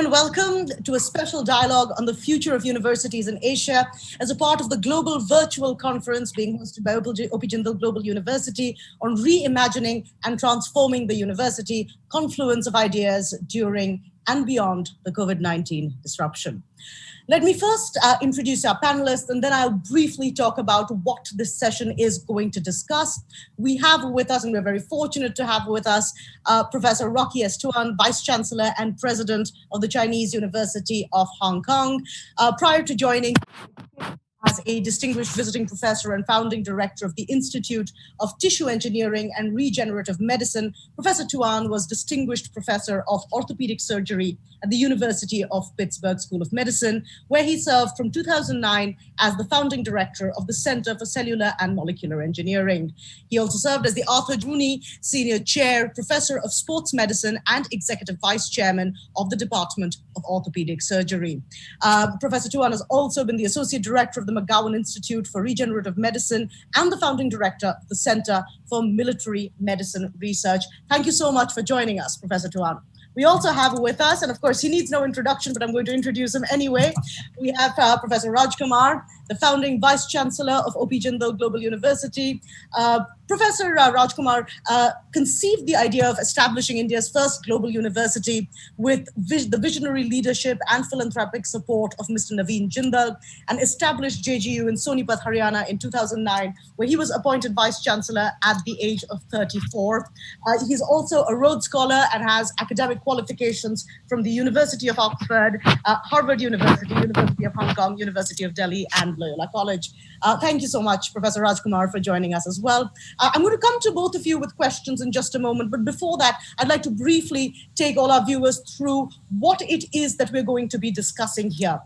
and welcome to a special dialogue on the future of universities in Asia as a part of the global virtual conference being hosted by OP Jindal Global University on reimagining and transforming the university, confluence of ideas during and beyond the COVID-19 disruption. Let me first introduce our panelists, and then I'll briefly talk about what this session is going to discuss. We have with us, and we're very fortunate to have with us, Professor Rocky S. Tuan, Vice-Chancellor and President of the Chinese University of Hong Kong. Prior to joining as a distinguished visiting professor and founding director of the Institute of Tissue Engineering and Regenerative Medicine, Professor Tuan was distinguished professor of orthopedic surgery at the University of Pittsburgh School of Medicine, where he served from 2009 as the founding director of the Center for Cellular and Molecular Engineering. He also served as the Arthur Rooney Senior Chair, Professor of Sports Medicine and Executive Vice Chairman of the Department of Orthopedic Surgery. Professor Tuan has also been the Associate Director of the McGowan Institute for Regenerative Medicine and the founding director of the Center for Military Medicine Research. Thank you so much for joining us, Professor Tuan. We also have with us, and of course he needs no introduction, but I'm going to introduce him anyway. We have Professor Raj Kumar, the founding Vice Chancellor of OP Jindal Global University. Professor Raj Kumar conceived the idea of establishing India's first global university with the visionary leadership and philanthropic support of Mr. Naveen Jindal, and established JGU in Sonipat, Haryana in 2009, where he was appointed Vice Chancellor at the age of 34. He's also a Rhodes Scholar and has academic qualifications from the University of Oxford, Harvard University, University of Hong Kong, University of Delhi, and Loyola College. Thank you so much, Professor Raj Kumar, for joining us as well. I'm going to come to both of you with questions in just a moment, but before that, I'd like to briefly take all our viewers through what it is that we're going to be discussing here.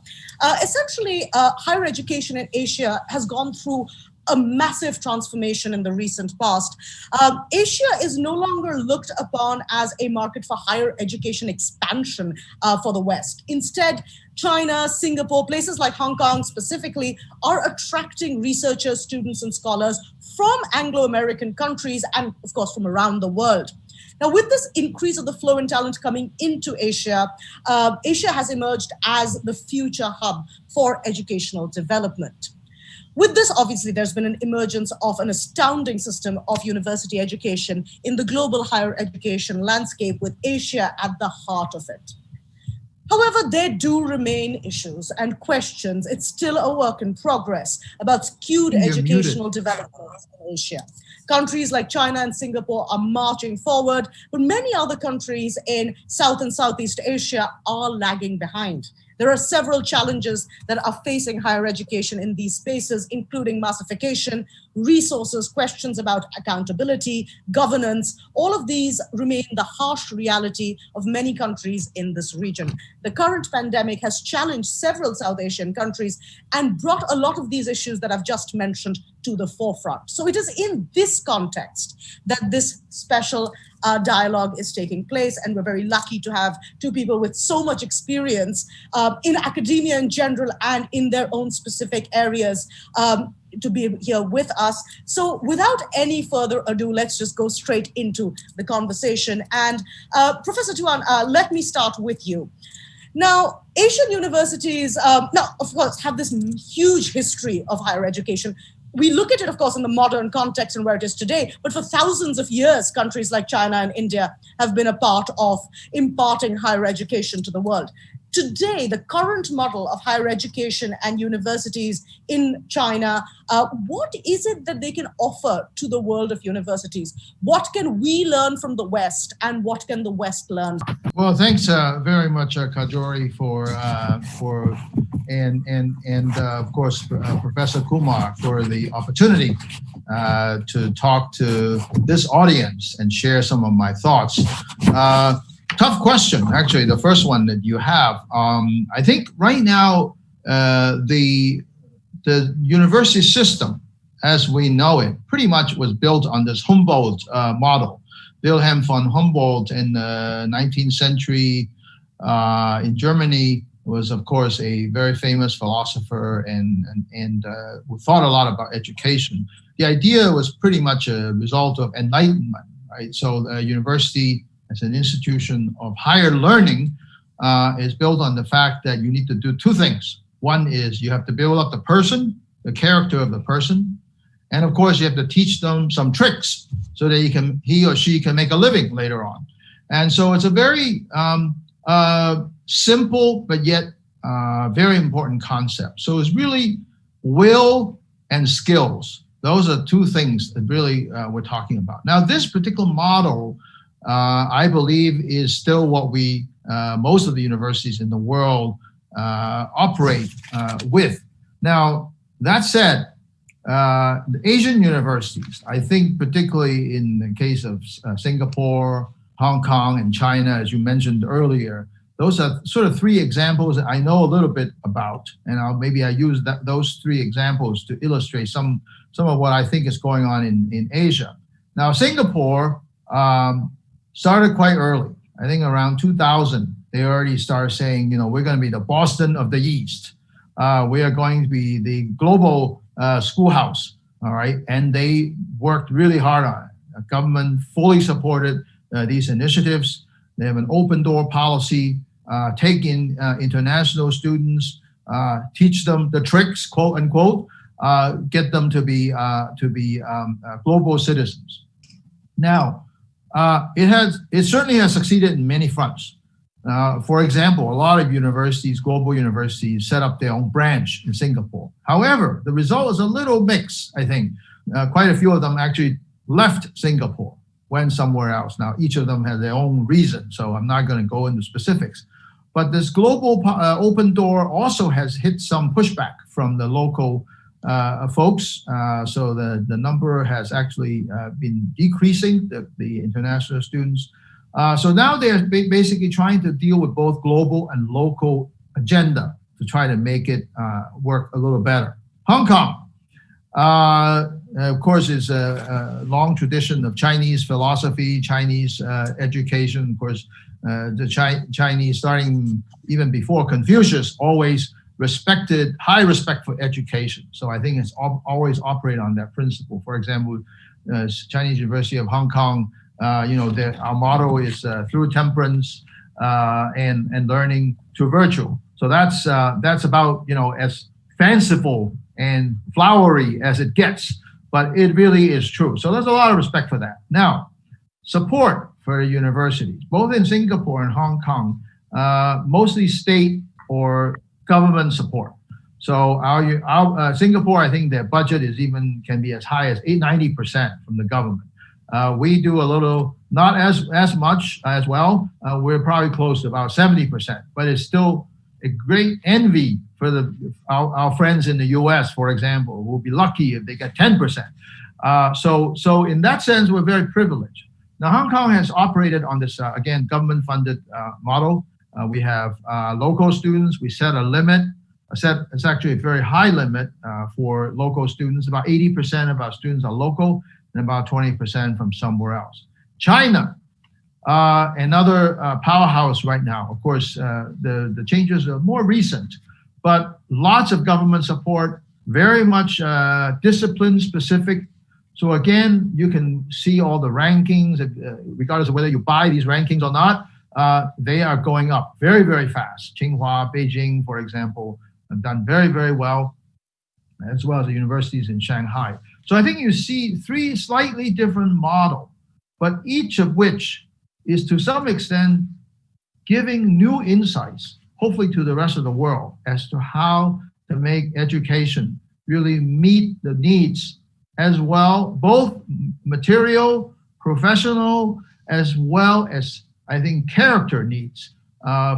Essentially, higher education in Asia has gone through a massive transformation in the recent past. Asia is no longer looked upon as a market for higher education expansion for the West. Instead, China, Singapore, places like Hong Kong specifically are attracting researchers, students, and scholars from Anglo-American countries and, of course, from around the world. Now, with this increase of the flow in talent coming into Asia, Asia has emerged as the future hub for educational development. With this, obviously, there's been an emergence of an astounding system of university education in the global higher education landscape, with Asia at the heart of it. However, there do remain issues and questions. It's still a work in progress about skewed educational development in Asia. Countries like China and Singapore are marching forward, but many other countries in South and Southeast Asia are lagging behind. There are several challenges that are facing higher education in these spaces, including massification, resources, questions about accountability, governance. All of these remain the harsh reality of many countries in this region. The current pandemic has challenged several South Asian countries and brought a lot of these issues that I've just mentioned to the forefront. So it is in this context that this special dialogue is taking place, and we're very lucky to have two people with so much experience in academia in general and in their own specific areas to be here with us. So without any further ado, let's just go straight into the conversation. And Professor Tuan, let me start with you. Now, Asian universities, now, of course, have this huge history of higher education. We look at it, of course, in the modern context and where it is today, but for thousands of years, countries like China and India have been a part of imparting higher education to the world. Today, the current model of higher education and universities in China, what is it that they can offer to the world of universities? What can we learn from the West, and what can the West learn? Well, thanks very much, Kajori, and of course, Professor Kumar, for the opportunity to talk to this audience and share some of my thoughts. Tough question, actually, the first one that you have. I think right now, the university system, as we know it, pretty much was built on this Humboldt model. Wilhelm von Humboldt in the 19th century in Germany was, of course, a very famous philosopher and who thought a lot about education. The idea was pretty much a result of enlightenment, right? So the university as an institution of higher learning is built on the fact that you need to do two things. One is you have to build up the person, the character of the person, and of course you have to teach them some tricks so that he or she can make a living later on. And so it's a very simple but yet very important concept. So it's really will and skills. Those are two things that really we're talking about. Now, this particular model, I believe, is still what we, most of the universities in the world operate with. Now, that said, the Asian universities, I think particularly in the case of Singapore, Hong Kong, and China, as you mentioned earlier, those are sort of three examples that I know a little bit about, and maybe I use those three examples to illustrate some of what I think is going on in Asia. Now, Singapore started quite early. I think around 2000, they already started saying, we're going to be the Boston of the East. We are going to be the global schoolhouse, all right? And they worked really hard on it. The government fully supported these initiatives. They have an open door policy, take in international students, teach them the tricks, quote unquote, get them to be global citizens. Now, it certainly has succeeded in many fronts. For example, a lot of universities, global universities, set up their own branch in Singapore. However, the result is a little mixed, I think. Quite a few of them actually left Singapore, went somewhere else. Now, each of them has their own reason, so I'm not going to go into specifics. But this global open door also has hit some pushback from the local folks. So the number has actually been decreasing, the international students. So now they're basically trying to deal with both global and local agenda to try to make it work a little better. Hong Kong, of course, is a long tradition of Chinese philosophy, Chinese education. Of course, the Chinese, starting even before Confucius, always respected, high respect for education. So I think it's always operate on that principle. For example, Chinese University of Hong Kong, our motto is through temperance and learning to virtue. So that's about, as fanciful and flowery as it gets, but it really is true. So there's a lot of respect for that. Now, support for universities, both in Singapore and Hong Kong, mostly state or government support. So our Singapore, I think their budget can be as high as 90% from the government. We do a little, not as much as well. We're probably close to about 70%, but it's still a great envy for our friends in the US, for example, who will be lucky if they get 10%. So in that sense, we're very privileged. Now, Hong Kong has operated on this, again, government-funded model. We have local students. We set a limit. It's actually a very high limit for local students. About 80% of our students are local, and about 20% from somewhere else. China, another powerhouse right now. Of course, the changes are more recent, but lots of government support, very much discipline specific. So again, you can see all the rankings, regardless of whether you buy these rankings or not, they are going up very, very fast. Tsinghua, Beijing, for example, have done very, very well, as well as the universities in Shanghai. So I think you see three slightly different models, but each of which is to some extent giving new insights, hopefully to the rest of the world, as to how to make education really meet the needs as well, both material, professional, as well as, I think, character needs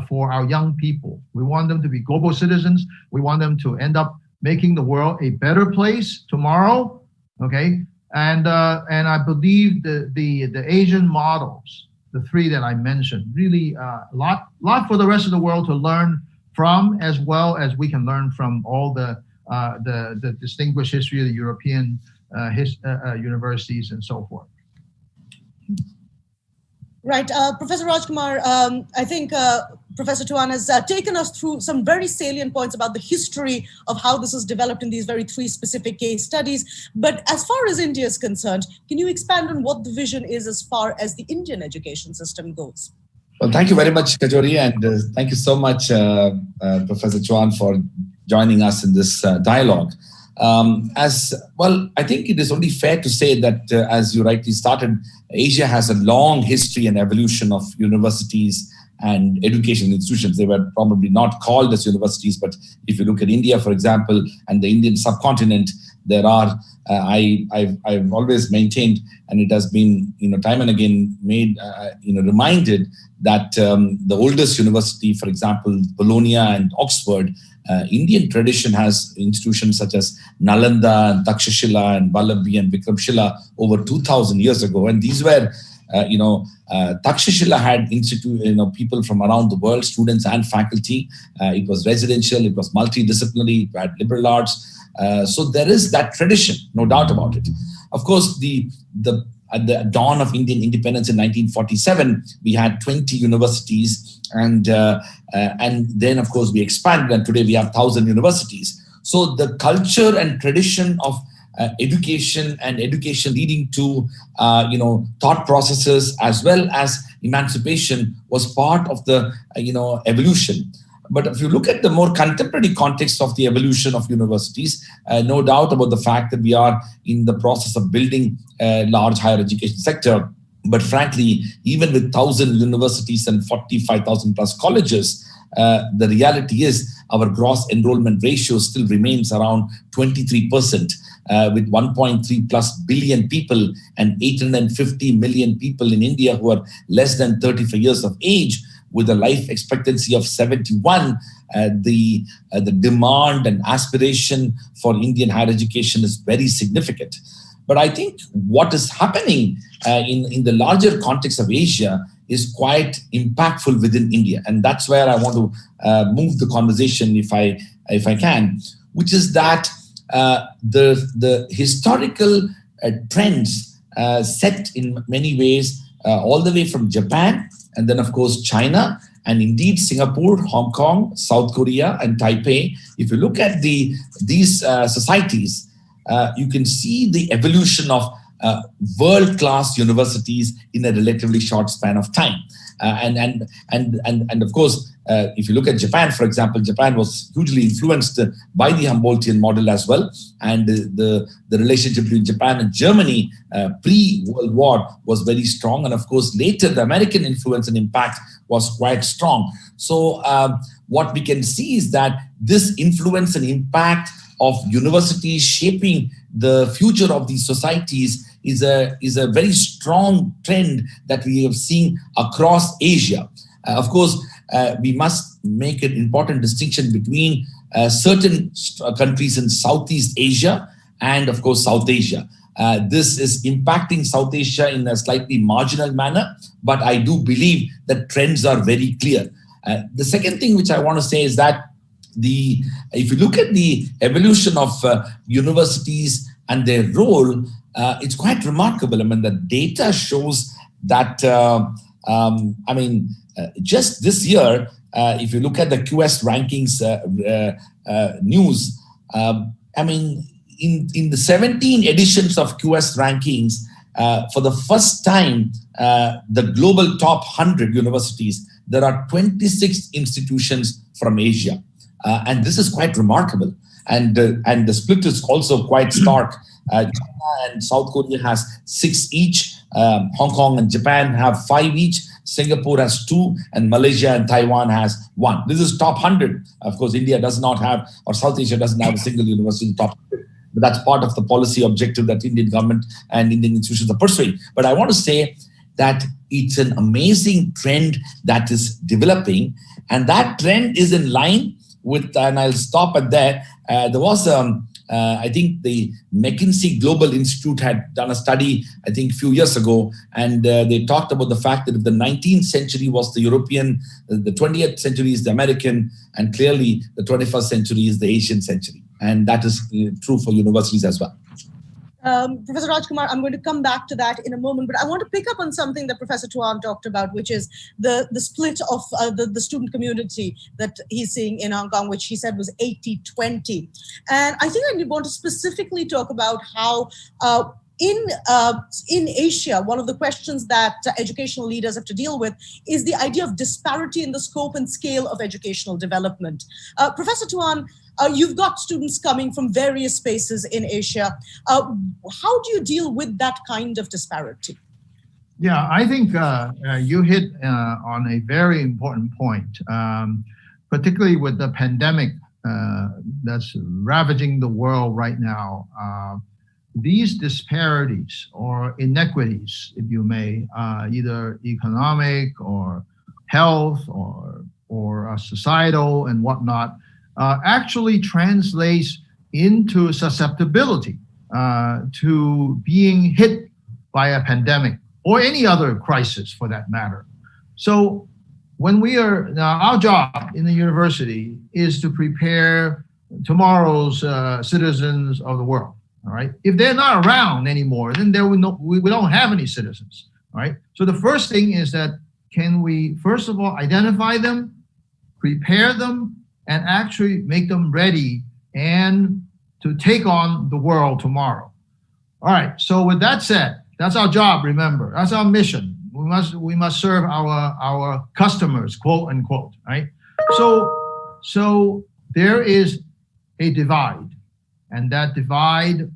for our young people. We want them to be global citizens. We want them to end up making the world a better place tomorrow, okay? And I believe the Asian models, the three that I mentioned, really a lot for the rest of the world to learn from, as well as we can learn from all the distinguished history of the European universities and so forth. Right, Professor Rajkumar, I think Professor Tuan has taken us through some very salient points about the history of how this is developed in these three specific case studies. But as far as India is concerned, can you expand on what the vision is as far as the Indian education system goes? Well, thank you very much, Kajori, and thank you so much, Professor Chuan, for joining us in this dialogue. As well, I think it is only fair to say that, as you rightly started, Asia has a long history and evolution of universities and education institutions. They were probably not called as universities, but if you look at India, for example, and the Indian subcontinent, there are. I've always maintained, and it has been time and again made reminded that the oldest university, for example, Bologna and Oxford. Indian tradition has institutions such as Nalanda and Takshashila and Vallabhi and Vikramshila over 2,000 years ago. And these were, Takshashila had people from around the world, students and faculty. It was residential, it was multidisciplinary, it had liberal arts. So there is that tradition, no doubt about it. Of course, at the dawn of Indian independence in 1947, we had 20 universities, and then, of course, we expanded, and today we have 1,000 universities. So the culture and tradition of education and education leading to, thought processes as well as emancipation was part of the, evolution. But if you look at the more contemporary context of the evolution of universities, no doubt about the fact that we are in the process of building a large higher education sector. But frankly, even with 1,000 universities and 45,000 plus colleges, the reality is our gross enrollment ratio still remains around 23%, with 1.3 plus billion people and 850 million people in India who are less than 35 years of age. With a life expectancy of 71, the demand and aspiration for Indian higher education is very significant. But I think what is happening in the larger context of Asia is quite impactful within India. And that's where I want to move the conversation, if I can, which is that the historical trends set in many ways all the way from Japan, and then, of course, China, and indeed Singapore, Hong Kong, South Korea, and Taipei. If you look at these societies, you can see the evolution of world-class universities in a relatively short span of time. And of course, if you look at Japan, for example, Japan was hugely influenced by the Humboldtian model as well. And the relationship between Japan and Germany pre-World War was very strong. And of course, later, the American influence and impact was quite strong. So what we can see is that this influence and impact of universities shaping the future of these societies is a very strong trend that we have seen across Asia. Of course, we must make an important distinction between certain countries in Southeast Asia and, of course, South Asia. This is impacting South Asia in a slightly marginal manner, but I do believe that trends are very clear. The second thing which I want to say is that if you look at the evolution of universities and their role, it's quite remarkable. I mean, the data shows that, just this year, if you look at the QS rankings news, in the 17 editions of QS rankings, for the first time, the global top 100 universities, there are 26 institutions from Asia. And this is quite remarkable. And the split is also quite stark. China and South Korea has 6 each. Hong Kong and Japan have 5 each. Singapore has 2, and Malaysia and Taiwan has 1. This is top 100. Of course, India does not have, or South Asia doesn't have a single university in the top 100. But that's part of the policy objective that Indian government and Indian institutions are pursuing. But I want to say that it's an amazing trend that is developing, and that trend is in line with, and I'll stop at that. There was I think the McKinsey Global Institute had done a study, I think a few years ago, and they talked about the fact that if the 19th century was the European, the 20th century is the American, and clearly the 21st century is the Asian century. And that is true for universities as well. Professor Rajkumar, I'm going to come back to that in a moment, but I want to pick up on something that Professor Tuan talked about, which is the split of the student community that he's seeing in Hong Kong, which he said was 80-20. And I think I want to specifically talk about how in Asia, one of the questions that educational leaders have to deal with is the idea of disparity in the scope and scale of educational development. Professor Tuan, you've got students coming from various spaces in Asia. How do you deal with that kind of disparity? Yeah, I think you hit on a very important point, particularly with the pandemic that's ravaging the world right now. These disparities or inequities, if you may, either economic or health or societal and whatnot, actually translates into susceptibility to being hit by a pandemic or any other crisis for that matter. So when we are, now our job in the university is to prepare tomorrow's citizens of the world. All right. If they're not around anymore, then we don't have any citizens. All right. So the first thing is that can we, first of all, identify them, prepare them, and actually make them ready and to take on the world tomorrow. All right. So with that said, that's our job. Remember, that's our mission. We must serve our customers, quote unquote. Right. So there is a divide. And that divide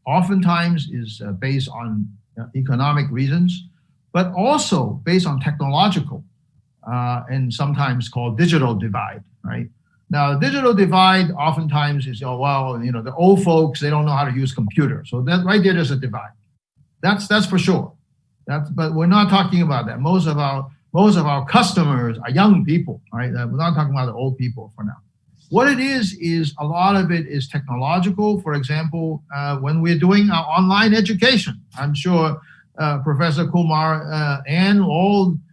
oftentimes is based on economic reasons, but also based on technological and sometimes called digital divide, right? Now, digital divide oftentimes is, oh, well, you know, the old folks, they don't know how to use computers. So that right there's a divide. That's for sure. But we're not talking about that. Most of our customers are young people, right? We're not talking about the old people for now. What it is a lot of it is technological. For example, when we're doing our online education, I'm sure Professor Kumar and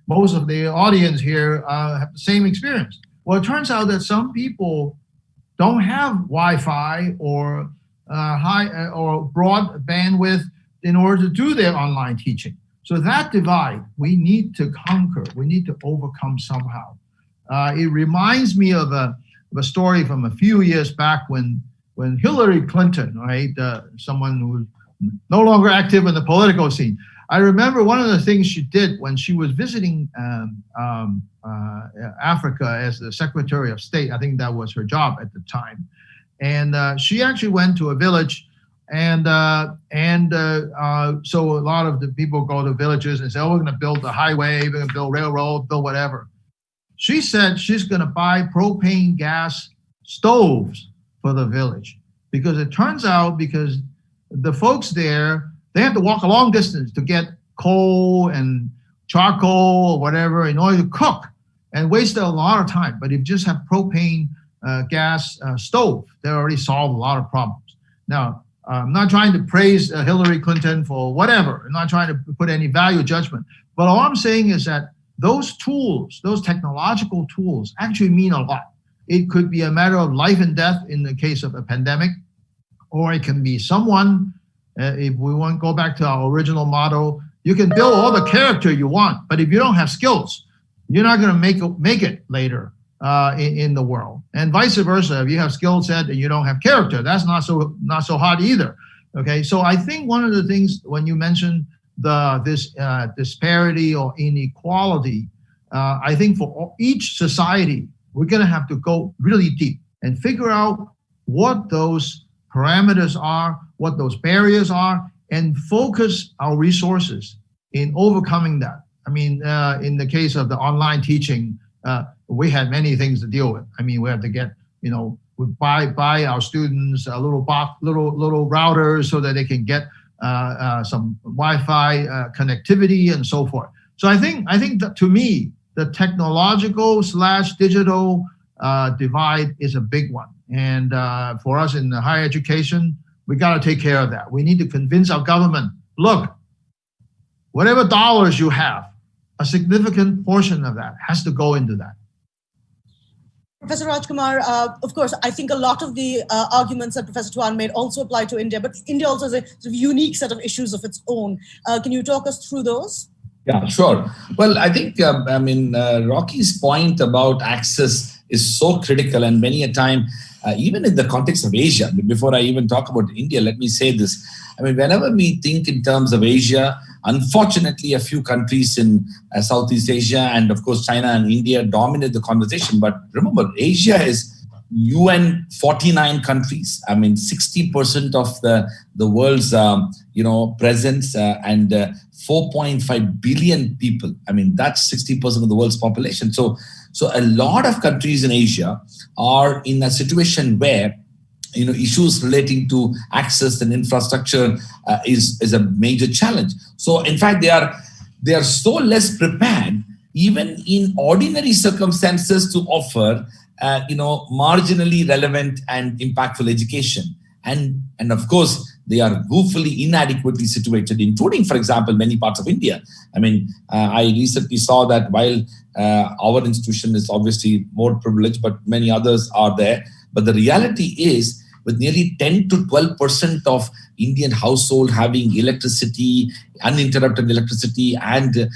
most of the audience here have the same experience. Well, it turns out that some people don't have Wi-Fi or high or broad bandwidth in order to do their online teaching. So that divide we need to conquer. We need to overcome somehow. It reminds me of a story from a few years back when Hillary Clinton, right, someone who's no longer active in the political scene. I remember one of the things she did when she was visiting Africa as the Secretary of State. I think that was her job at the time. And she actually went to a village so a lot of the people go to villages and say, oh, we're going to build a highway, we're going to build railroad, build whatever. She said she's going to buy propane gas stoves for the village because it turns out because the folks there, they have to walk a long distance to get coal and charcoal or whatever in order to cook and waste a lot of time. But if you just have propane gas stove, they already solve a lot of problems. Now, I'm not trying to praise Hillary Clinton for whatever. I'm not trying to put any value judgment. But all I'm saying is that those tools, those technological tools actually mean a lot. It could be a matter of life and death in the case of a pandemic, or it can be someone, if we want to go back to our original motto, you can build all the character you want, but if you don't have skills, you're not going to make it later in the world. And vice versa, if you have skill set and you don't have character, that's not so hot either. Okay, so I think one of the things when you mentioned this disparity or inequality, I think for each society, we're going to have to go really deep and figure out what those parameters are, what those barriers are, and focus our resources in overcoming that. I mean, in the case of the online teaching, we had many things to deal with. I mean, we have to get, we buy our students a little routers so that they can get some Wi-Fi connectivity and so forth. So I think that to me, the technological/digital divide is a big one. And for us in the higher education, we got to take care of that. We need to convince our government, look, whatever dollars you have, a significant portion of that has to go into that. Professor Rajkumar, of course, I think a lot of the arguments that Professor Tuan made also apply to India, but India also has a sort of unique set of issues of its own. Can you talk us through those? Yeah, sure. Well, I think, Rocky's point about access is so critical, and many a time even in the context of Asia. Before I even talk about India, let me say this. I mean, whenever we think in terms of Asia, unfortunately, a few countries in Southeast Asia and, of course, China and India dominate the conversation. But remember, Asia is UN 49 countries. I mean, 60% of the world's presence and 4.5 billion people. I mean, that's 60% of the world's population. So a lot of countries in Asia are in a situation where issues relating to access and infrastructure is a major challenge. So in fact, they are so less prepared, even in ordinary circumstances, to offer marginally relevant and impactful education. And of course, they are woefully inadequately situated, including, for example, many parts of India. I mean, I recently saw that while our institution is obviously more privileged, but many others are there. But the reality is, with nearly 10 to 12% of Indian household having electricity, uninterrupted electricity, and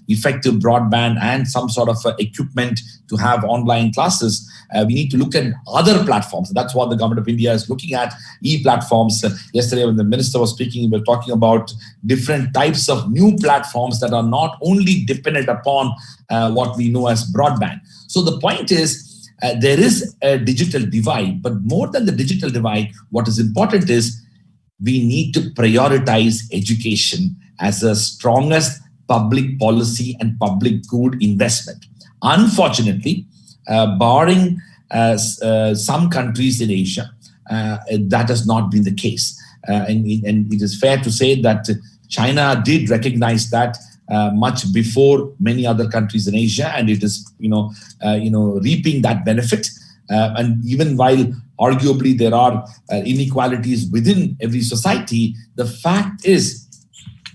effective broadband and some sort of equipment to have online classes, we need to look at other platforms. That's what the government of India is looking at, e-platforms. Yesterday, when the minister was speaking, we were talking about different types of new platforms that are not only dependent upon what we know as broadband. So the point is, there is a digital divide, but more than the digital divide, what is important is we need to prioritize education as the strongest public policy and public good investment. Unfortunately, barring some countries in Asia, that has not been the case. And it is fair to say that China did recognize that much before many other countries in Asia, and it is reaping that benefit. And even while arguably there are inequalities within every society, the fact is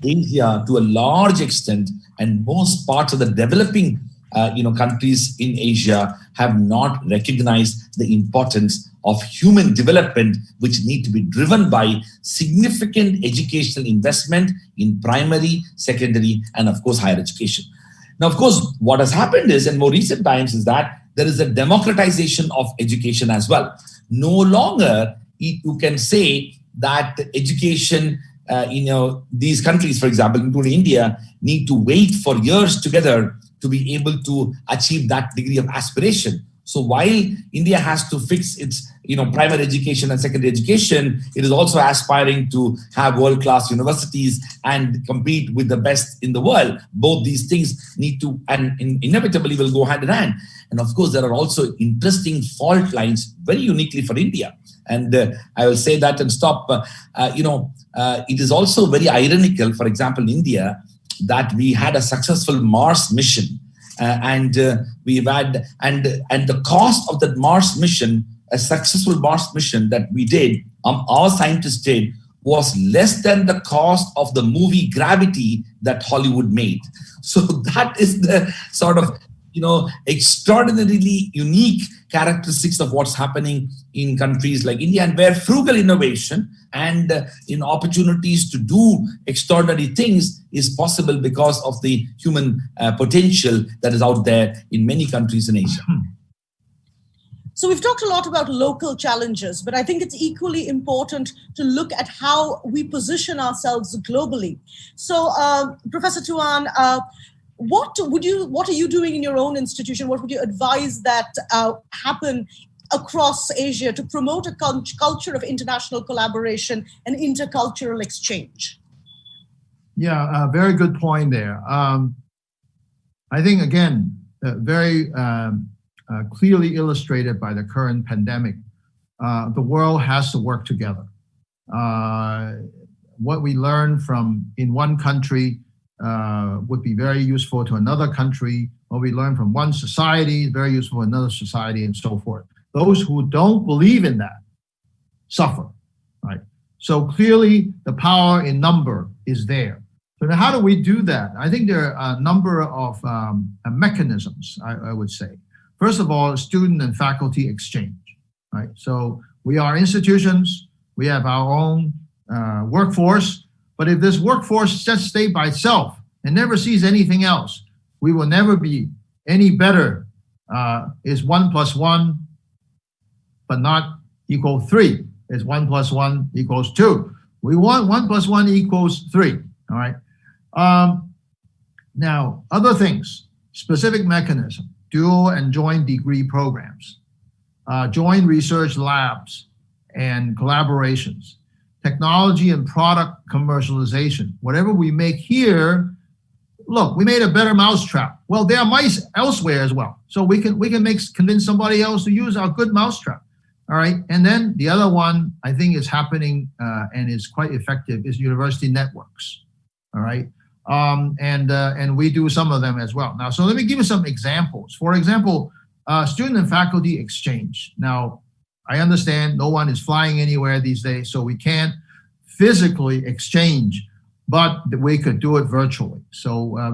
India, to a large extent, and most parts of the developing countries in Asia have not recognized the importance of human development, which need to be driven by significant educational investment in primary, secondary, and of course, higher education. Now, of course, what has happened is, in more recent times, is that there is a democratization of education as well. No longer you can say that education, these countries, for example, including India, need to wait for years together to be able to achieve that degree of aspiration. So while India has to fix its primary education and secondary education, it is also aspiring to have world-class universities and compete with the best in the world. Both these things need to, and inevitably will go hand in hand. And of course, there are also interesting fault lines very uniquely for India. And I will say that and stop. It is also very ironical, for example, in India, that we had a successful Mars mission. We've had, and the cost of that Mars mission, a successful Mars mission that we did, our scientists did, was less than the cost of the movie Gravity that Hollywood made. So that is the sort of extraordinarily unique characteristics of what's happening in countries like India, and where frugal innovation and in opportunities to do extraordinary things is possible because of the human potential that is out there in many countries in Asia. So we've talked a lot about local challenges, but I think it's equally important to look at how we position ourselves globally. So, Professor TUAN, what are you doing in your own institution? What would you advise that happen across Asia to promote a culture of international collaboration and intercultural exchange? Yeah, a very good point there. I think, again, very clearly illustrated by the current pandemic, the world has to work together. What we learn from in one country would be very useful to another country. What we learn from one society is very useful to another society, and so forth. Those who don't believe in that suffer, right? So clearly the power in number is there. So now how do we do that? I think there are a number of mechanisms, I would say. First of all, student and faculty exchange, right? So we are institutions, we have our own workforce, but if this workforce just stays by itself and never sees anything else, we will never be any better. Is 1 + 1 but not equal 3. It's 1 + 1 = 2. We want 1 + 1 = 3. All right. Now, other things, specific mechanism, dual and joint degree programs, joint research labs and collaborations, technology and product commercialization. Whatever we make here, look, we made a better mousetrap. Well, there are mice elsewhere as well. So we can convince somebody else to use our good mousetrap. All right. And then the other one I think is happening and is quite effective is university networks. All right. And we do some of them as well. Now, so let me give you some examples. For example, student and faculty exchange. Now, I understand no one is flying anywhere these days, so we can't physically exchange, but we could do it virtually. So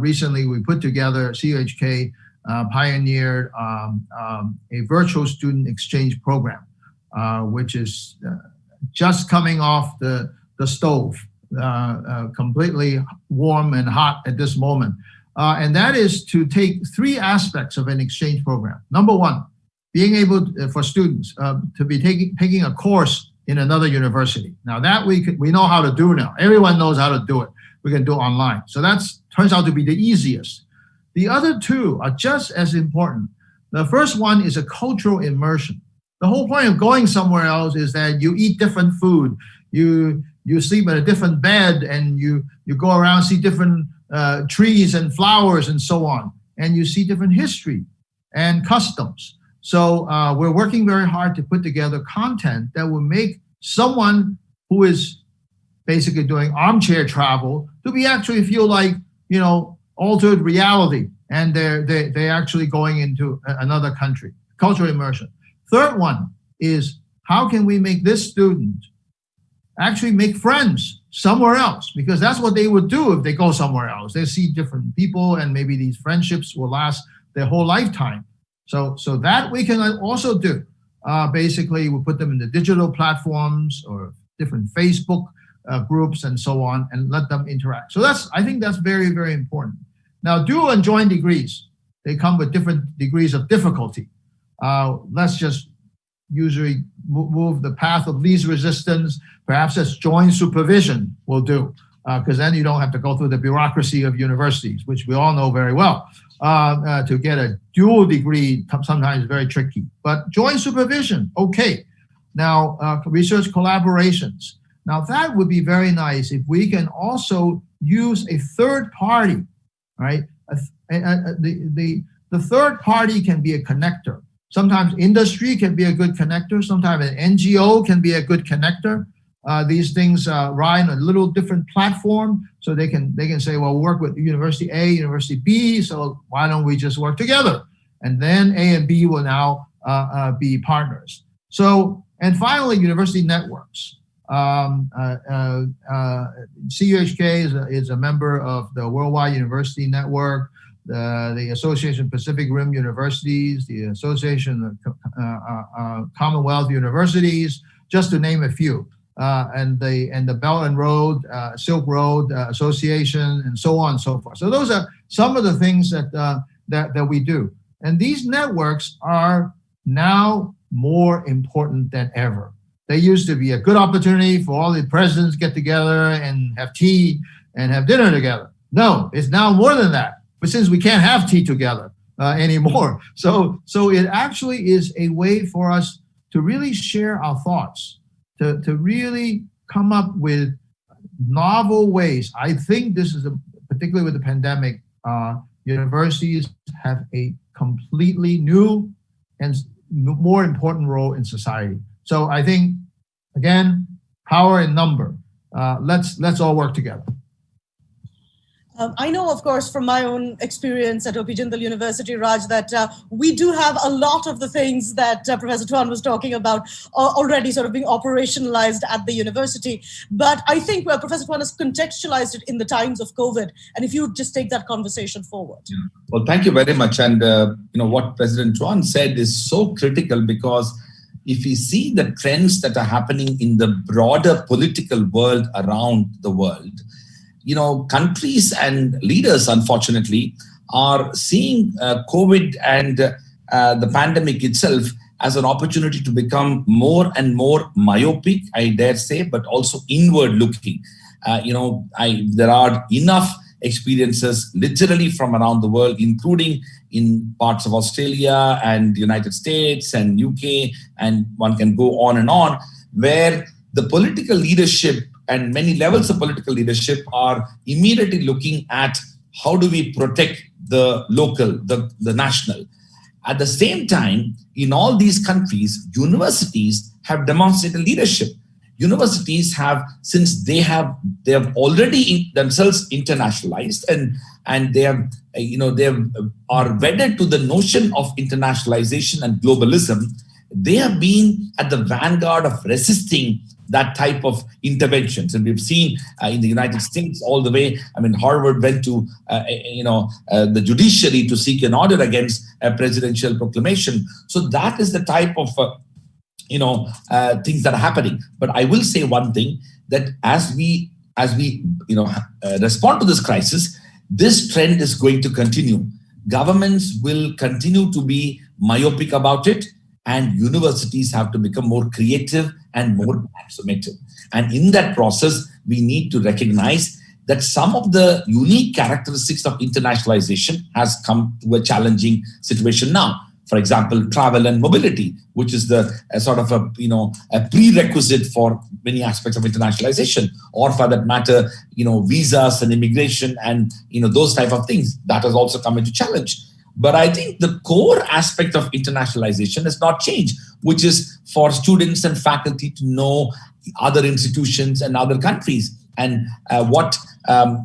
recently we put together, CUHK pioneered a virtual student exchange program, which is just coming off the stove, completely warm and hot at this moment. And that is to take 3 aspects of an exchange program. Number 1, being able for students to be taking a course in another university. Now that we know how to do now. Everyone knows how to do it. We can do it online. So that turns out to be the easiest. The other 2 are just as important. The first one is a cultural immersion. The whole point of going somewhere else is that you eat different food, you sleep in a different bed, and you go around, see different trees and flowers and so on, and you see different history and customs. So we're working very hard to put together content that will make someone who is basically doing armchair travel to be actually feel like, you know, altered reality, and they're actually going into another country. Cultural immersion. Third one is how can we make this student actually make friends somewhere else, because that's what they would do if they go somewhere else. They see different people, and maybe these friendships will last their whole lifetime. So that we can also do. Basically, we put them in the digital platforms or different Facebook groups and so on, and let them interact. So I think that's very, very important. Now, dual and joint degrees, they come with different degrees of difficulty. Let's just usually move the path of least resistance. Perhaps as joint supervision will do, because then you don't have to go through the bureaucracy of universities, which we all know very well. To get a dual degree, sometimes very tricky. But joint supervision, okay. Now, research collaborations. Now, that would be very nice if we can also use a third party, right? The third party can be a connector. Sometimes industry can be a good connector. Sometimes an NGO can be a good connector. These things ride on a little different platform, so they can say, well, we'll work with University A, University B, so why don't we just work together? And then A and B will now be partners. So, and finally, university networks. CUHK is a member of the Worldwide University Network, the Association of Pacific Rim Universities, the Association of Commonwealth Universities, just to name a few. And the Belt and Road, Silk Road Association, and so on and so forth. So those are some of the things that we do. And these networks are now more important than ever. They used to be a good opportunity for all the presidents to get together and have tea and have dinner together. No, it's now more than that. But since we can't have tea together anymore, so it actually is a way for us to really share our thoughts, to really come up with novel ways. I think this is particularly with the pandemic, universities have a completely new and more important role in society. So I think, again, power in number. Let's all work together. I know, of course, from my own experience at OP Jindal University, Raj, that we do have a lot of the things that Professor Tuan was talking about already sort of being operationalized at the university. But I think Professor Tuan has contextualized it in the times of COVID. And if you just take that conversation forward. Well, thank you very much. And what President Tuan said is so critical, because if we see the trends that are happening in the broader political world around the world, countries and leaders, unfortunately, are seeing COVID and the pandemic itself as an opportunity to become more and more myopic, I dare say, but also inward looking. There are enough experiences literally from around the world, including in parts of Australia and the United States and UK, and one can go on, where the political leadership and many levels of political leadership are immediately looking at how do we protect the local, the national. At the same time, in all these countries, universities have demonstrated leadership. Universities have, since they have already themselves internationalized and they are wedded to the notion of internationalization and globalism. They have been at the vanguard of resisting that type of interventions. And we've seen in the United States all the way, Harvard went to, the judiciary to seek an order against a presidential proclamation. So that is the type of, things that are happening. But I will say one thing, that as we respond to this crisis, this trend is going to continue. Governments will continue to be myopic about it, and universities have to become more creative and more transformative. And in that process, we need to recognize that some of the unique characteristics of internationalization has come to a challenging situation now. For example, travel and mobility, which is a prerequisite for many aspects of internationalization, or for that matter, visas and immigration and those type of things that has also come into challenge. But I think the core aspect of internationalization has not changed, which is for students and faculty to know other institutions and other countries. And what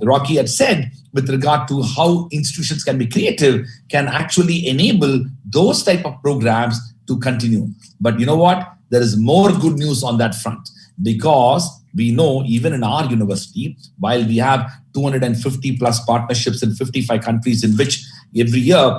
Rocky had said with regard to how institutions can be creative can actually enable those type of programs to continue. But you know what? There is more good news on that front, because we know even in our university, while we have 250 plus partnerships in 55 countries, in which every year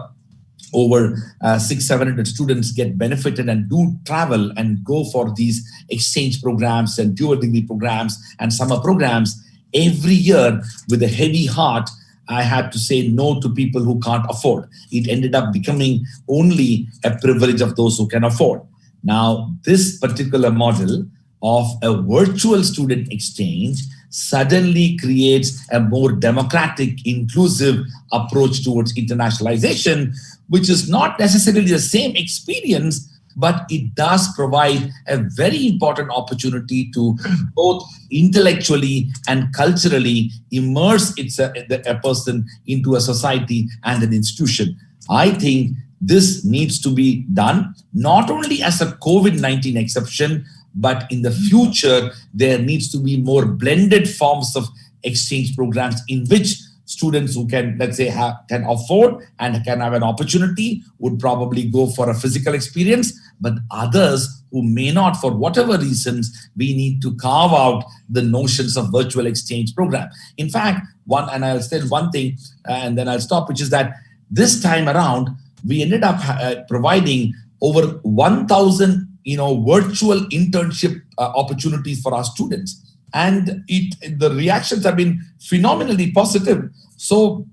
over 600-700 students get benefited and do travel and go for these exchange programs and dual degree programs and summer programs, every year with a heavy heart, I had to say no to people who can't afford. It ended up becoming only a privilege of those who can afford. Now, this particular model of a virtual student exchange suddenly creates a more democratic, inclusive approach towards internationalization, which is not necessarily the same experience, but it does provide a very important opportunity to both intellectually and culturally immerse a person into a society and an institution. I think this needs to be done not only as a COVID-19 exception, but in the future, there needs to be more blended forms of exchange programs in which students who can, let's say, can afford and can have an opportunity would probably go for a physical experience, but others who may not, for whatever reasons, we need to carve out the notions of virtual exchange program. In fact, and I'll say one thing and then I'll stop, which is that this time around, we ended up providing over 1,000 virtual internship opportunities for our students. And the reactions have been phenomenally positive. So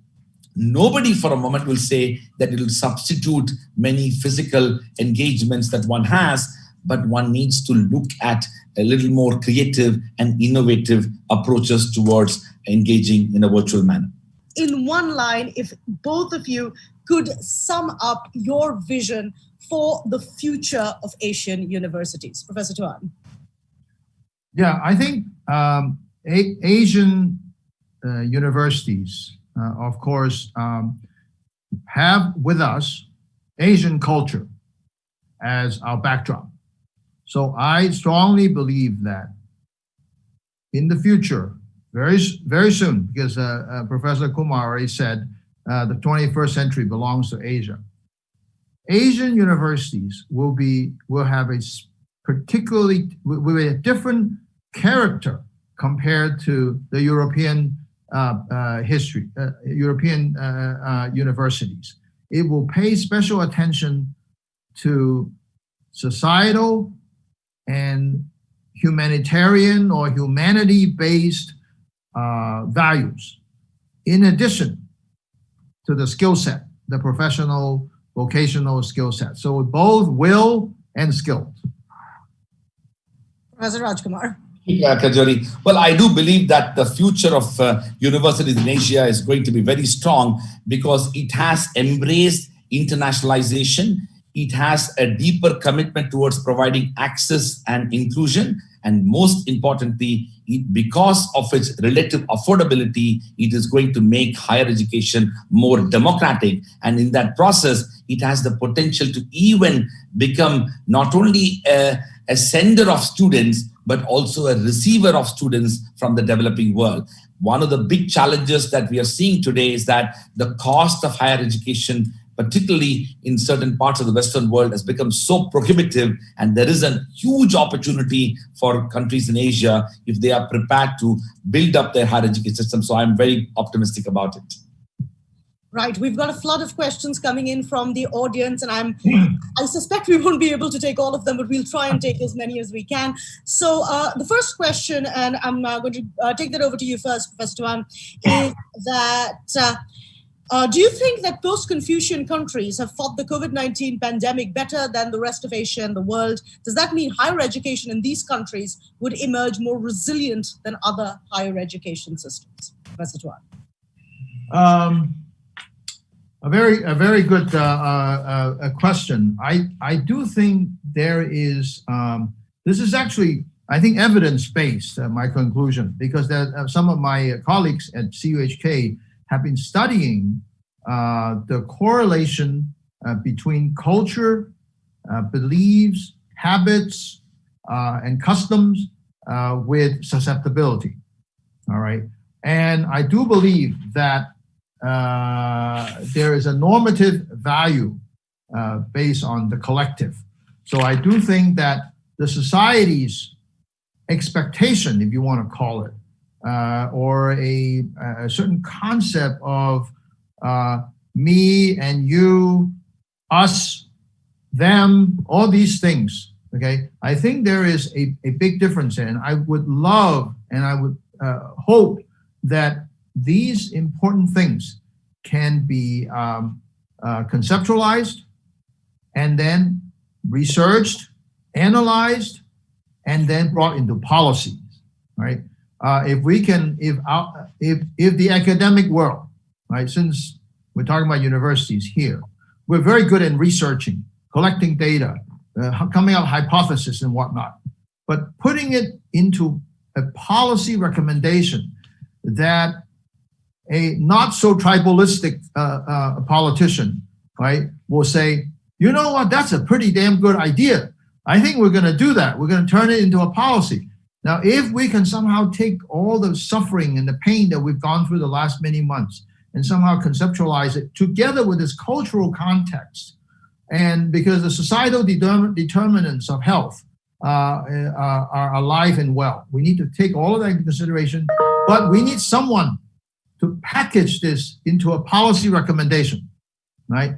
nobody for a moment will say that it will substitute many physical engagements that one has, but one needs to look at a little more creative and innovative approaches towards engaging in a virtual manner. In one line, if both of you could sum up your vision for the future of Asian universities. Professor Tuan. Yeah, I think Asian universities, of course, have with us Asian culture as our backdrop. So I strongly believe that in the future, very, very soon, because Professor Kumar already said the 21st century belongs to Asia. Asian universities will have a different character compared to the European European universities. It will pay special attention to societal and humanitarian or humanity-based values, in addition to the skill set, the professional, vocational skill set. So both will and skilled. Professor Rajkumar. Yeah, Kajori. Well, I do believe that the future of universities in Asia is going to be very strong because it has embraced internationalization. It has a deeper commitment towards providing access and inclusion. And most importantly, because of its relative affordability, it is going to make higher education more democratic. And in that process, it has the potential to even become not only a sender of students, but also a receiver of students from the developing world. One of the big challenges that we are seeing today is that the cost of higher education, particularly in certain parts of the Western world, has become so prohibitive, and there is a huge opportunity for countries in Asia if they are prepared to build up their higher education system. So I'm very optimistic about it. Right, we've got a flood of questions coming in from the audience, and I suspect we won't be able to take all of them, but we'll try and take as many as we can. So the first question, and I'm going to take that over to you first, Professor Tuan, is that do you think that post-Confucian countries have fought the COVID-19 pandemic better than the rest of Asia and the world? Does that mean higher education in these countries would emerge more resilient than other higher education systems? Professor Tuan. A very good question. I do think there is, this is actually, I think, evidence-based, my conclusion, because some of my colleagues at CUHK have been studying the correlation between culture, beliefs, habits, and customs with susceptibility, all right? And I do believe that there is a normative value based on the collective. So I do think that the society's expectation, if you want to call it, or a certain concept of me and you, us, them, all these things, okay? I think there is a big difference there, and I would love and I would hope that these important things can be conceptualized and then researched, analyzed, and then brought into policies, right? If the academic world, right, since we're talking about universities here, we're very good in researching, collecting data, coming up with hypotheses and whatnot, but putting it into a policy recommendation that a not so tribalistic politician, right, will say, you know what, that's a pretty damn good idea. I think we're going to do that. We're going to turn it into a policy. Now, if we can somehow take all the suffering and the pain that we've gone through the last many months and somehow conceptualize it together with this cultural context, and because the societal determinants of health are alive and well, we need to take all of that into consideration, but we need someone to package this into a policy recommendation, right?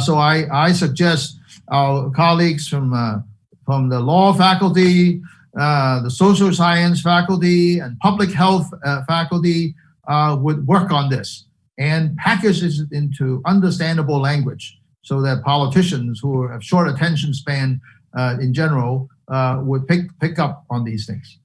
So I suggest our colleagues from the law faculty, the social science faculty, and public health faculty would work on this and package this into understandable language so that politicians who have short attention span in general would pick up on these things.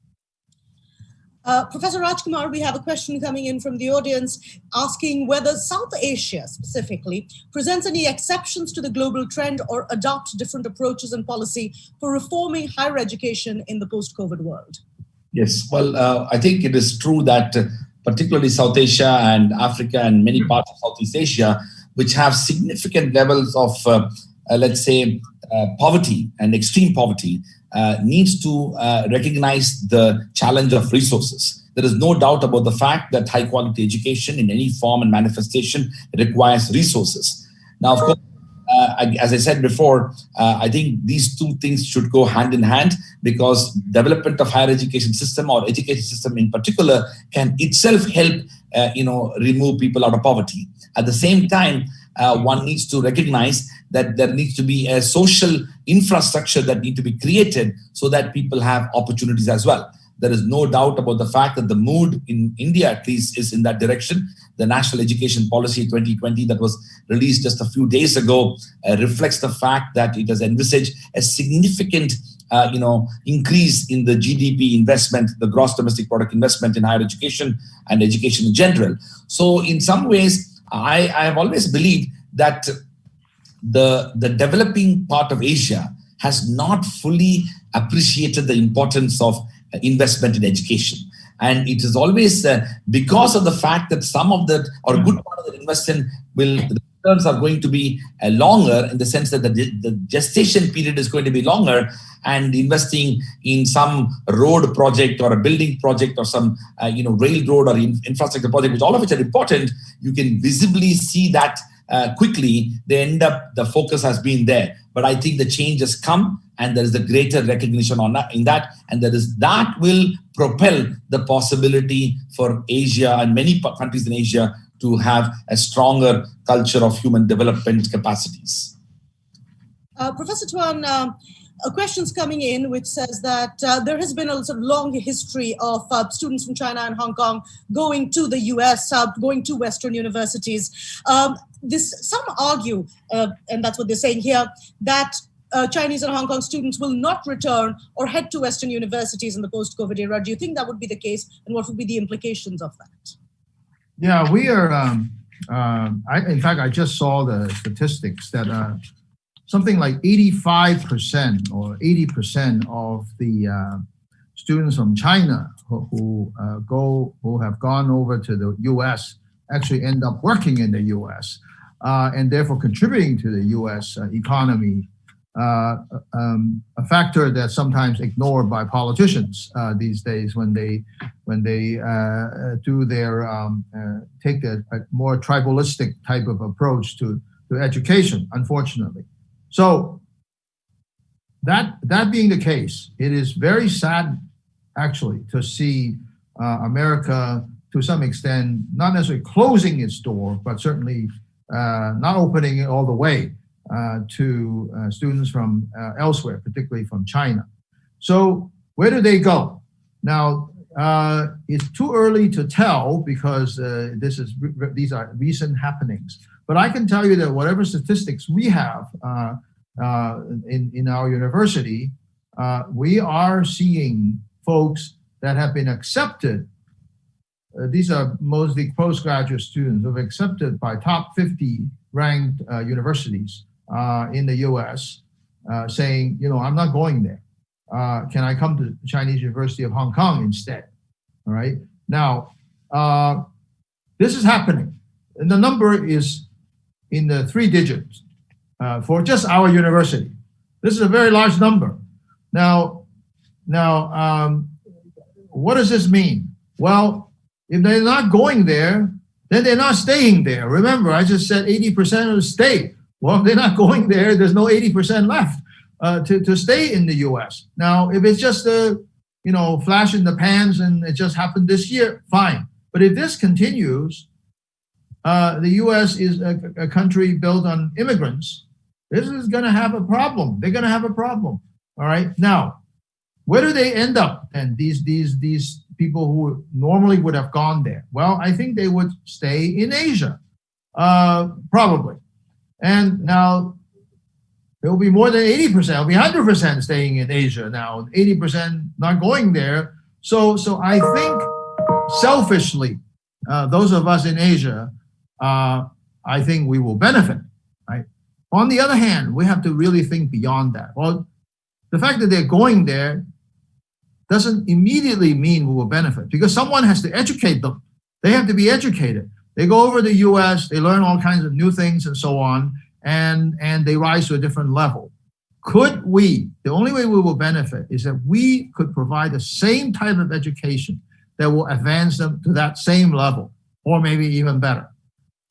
Professor Rajkumar, we have a question coming in from the audience asking whether South Asia specifically presents any exceptions to the global trend or adopts different approaches and policy for reforming higher education in the post-COVID world. Yes, well, I think it is true that particularly South Asia and Africa and many parts of Southeast Asia, which have significant levels of, let's say, poverty and extreme poverty, needs to recognize the challenge of resources. There is no doubt about the fact that high quality education in any form and manifestation requires resources. Now, of course, as I said before, I think these two things should go hand in hand, because development of higher education system or education system in particular can itself help, remove people out of poverty. At the same time, one needs to recognize that there needs to be a social infrastructure that need to be created so that people have opportunities as well. There is no doubt about the fact that the mood in India, at least, is in that direction. The National Education Policy 2020 that was released just a few days ago reflects the fact that it has envisaged a significant increase in the GDP investment, the gross domestic product investment in higher education and education in general. So in some ways, I have always believed that the developing part of Asia has not fully appreciated the importance of investment in education. And it is always because of the fact that some of that, or a good part of the investment the returns are going to be longer, in the sense that the gestation period is going to be longer, and investing in some road project or a building project or some railroad or infrastructure project, which all of which are important, you can visibly see that quickly the focus has been there. But I think the change has come, and there is a greater recognition in that, and that will propel the possibility for Asia and many countries in Asia to have a stronger culture of human development capacities. Professor Tuan, a question's coming in which says that there has been a sort of long history of students from China and Hong Kong going to the US, going to Western universities. Some argue, and that's what they're saying here, that Chinese and Hong Kong students will not return or head to Western universities in the post-COVID era. Do you think that would be the case, and what would be the implications of that? Yeah, we are, in fact, I just saw the statistics that something like 85% or 80% of the students from China who have gone over to the US actually end up working in the US and therefore contributing to the US economy. A factor that's sometimes ignored by politicians these days when they do their take a more tribalistic type of approach to education, unfortunately. So that being the case, it is very sad actually to see America to some extent not necessarily closing its door, but certainly not opening it all the way to students from elsewhere, particularly from China. So where do they go? Now, it's too early to tell because these are recent happenings. But I can tell you that whatever statistics we have in our university, we are seeing folks that have been accepted. These are mostly postgraduate students who have accepted by top 50 ranked universities in the US, saying, I'm not going there. Can I come to the Chinese University of Hong Kong instead? All right. Now, this is happening. And the number is in the 3 digits for just our university. This is a very large number. Now, what does this mean? Well, if they're not going there, then they're not staying there. Remember, I just said 80% of stay. Well, if they're not going there, there's no 80% left to stay in the US. Now, if it's just a flash in the pans and it just happened this year, fine. But if this continues, the US is a country built on immigrants. This is going to have a problem. They're going to have a problem. All right. Now, where do they end up? And these people who normally would have gone there? Well, I think they would stay in Asia, probably. And now it will be more than 80%. It'll be 100% staying in Asia now, 80% not going there. So I think selfishly, those of us in Asia, I think we will benefit. Right? On the other hand, we have to really think beyond that. Well, the fact that they're going there doesn't immediately mean we will benefit, because someone has to educate them. They have to be educated. They go over to the US, they learn all kinds of new things and so on, and they rise to a different level. Could we, the only way we will benefit is that we could provide the same type of education that will advance them to that same level, or maybe even better.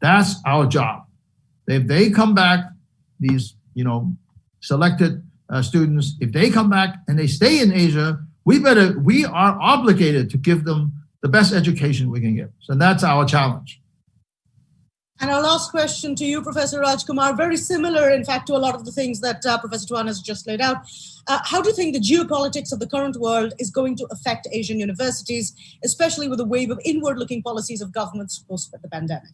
That's our job. If they come back, these selected students, if they come back and they stay in Asia, we are obligated to give them the best education we can give. So that's our challenge. And our last question to you, Professor Rajkumar, very similar, in fact, to a lot of the things that Professor TUAN has just laid out. How do you think the geopolitics of the current world is going to affect Asian universities, especially with a wave of inward-looking policies of governments post the pandemic?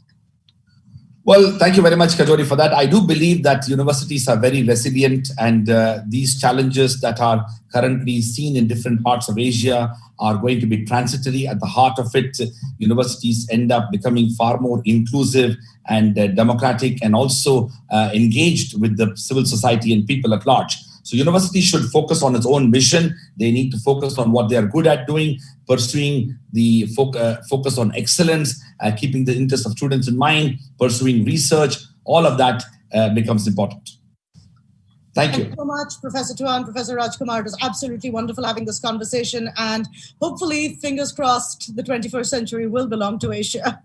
Well, thank you very much, Kajori, for that. I do believe that universities are very resilient, and these challenges that are currently seen in different parts of Asia are going to be transitory. At the heart of it, universities end up becoming far more inclusive and democratic, and also engaged with the civil society and people at large. So universities should focus on its own mission. They need to focus on what they are good at doing, pursuing the focus on excellence, keeping the interests of students in mind, pursuing research. All of that becomes important. Thank you. Thank you so much, Professor TUAN, Professor Rajkumar. It was absolutely wonderful having this conversation, and hopefully, fingers crossed, the 21st century will belong to Asia.